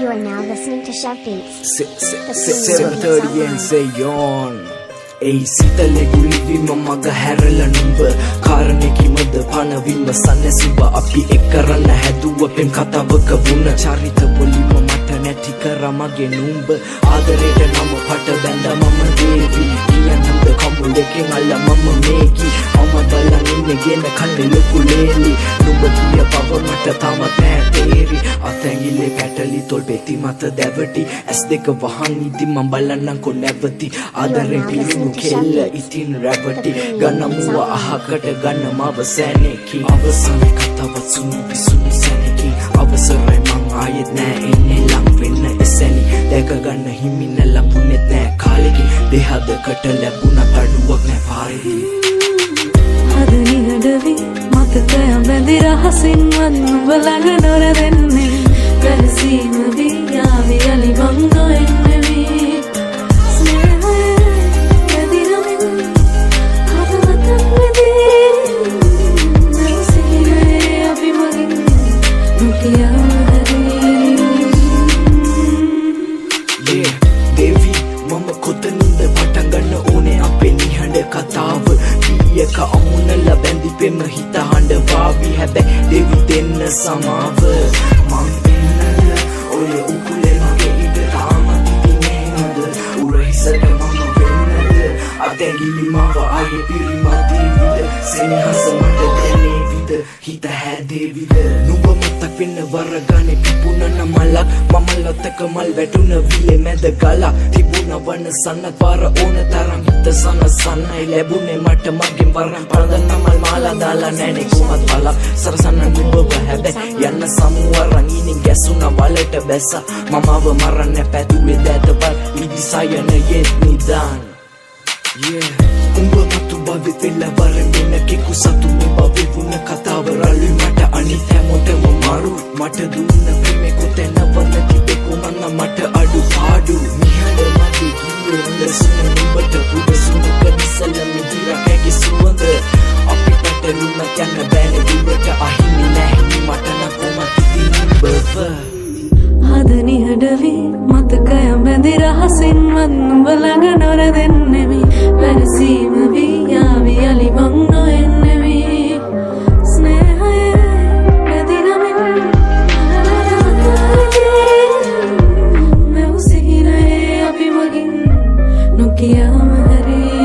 You are now listening to Chef Beats. 7:30 and say on. Ei sitale guli mamaga herala numba karane kimad phana wimma sanne suba api ekkarana haduwa pen katawaka wuna charita bolima mata නැති කරමගේ numba ආදරේට නම පට බැඳ මම දේවි කියනම්ද කම්බුලකින් අල්ල මම මේකි අම බලන් ඉන්නේ ගෙන කල්ලේ ලොකු ලේලි නුඹ කිය පව මට තාමත් නැහැ තේරි අතැඟිල්ලේ පැටලි තොල් පෙති මත දැවටි ඇස් දෙක වහන් ඉදි මම බලන්නම්කො නැවති ආදරේ පිරුණු කෙල්ල ඉතින් රැවටි ගන්නමුව අහකට ගන්න මව සැනෙකි අවසන් කතාවත් සුණු විසුණු සැනෙකි අවසරයි මං ආයෙත් නෑ එන්නේ ලං වෙන්න එසැනි දැක ගන්න හිමින ලැබුණෙත් නෑ කාලෙකි දෙහදකට ලැබුණත් අඩුවක් නෑ පාරේදී අද නිහඬවි මතකය බැඳි රහසින් වත් නුඹ ළඟ නොරැවෙන්නේ වැරසීම වී යාවි යලි මං නොඑන්නේ දේවි මම කොතනින්ද පටන් ගන්න ඕනේ අපේ නිහඬ කතාව කීයක අමුණලා බැඳි පෙම හිත හඬ වාවි හැබැයි දේවි දෙන්න සමාව මං ඉන්නද ඔය උකුලේ මගේ ඉඳ තාම දිනේ නේද උරහිසට මම වෙන්නද අතැඟිලි මව ආයේ පිරිමදීවිද සෙනෙහස මට දැනේවිද හිත හැදේවිද නුඹ මතක් වෙන්න වරගානේ පිපුණන මලක් මම ලතක මල් වැටුණ විලේ මැද ගලක් තිබුණ වන සන්නත් පාර ඕන තරම් හිත සනසන්නයි ලැබුණේ මට මගෙන් වරන් පළඳන මල් මාලා දාලා නැනේ කුමත් බලක් සරසන්න නුඹව හැබැයි යන්න සමුවරන් ඉනින් ගැසුණ වලට බැස මමව මරන්න පැදුවේ දැතපල් විදිසයන යෙත් නිදාන් උඹ මතු බවෙ තෙල්ල වරන් දෙන්න කෙකු සතු නුඹ වෙවුණ කතාව රළුයි මට අනිත් හැමෝටම මාරු මට දුන්න ප්‍රේමේ කොතැන වන්න තිබේ කොමන්න මට අඩු පාඩු නිහඬ මගේ ගියේ ලසුන නුඹට පුදසුන කනිසල මිදිරා කැකි සුවඳ අපි පැටලුණ යන්න බෑනේ දිවට අහිමි නැහැ මට නම් කොමත් ඉතින් බව අද නිහඬවි මතකය බැඳි රහසින් වත් නුඹ ළඟ නොරැවෙන්නේ වැරසීම වී යාවි යලි මං නොඑන්නේ ස්නේහය වැදිනමින් මෙව් සිහිනයේ අපි මගින් නොකියාම හැරී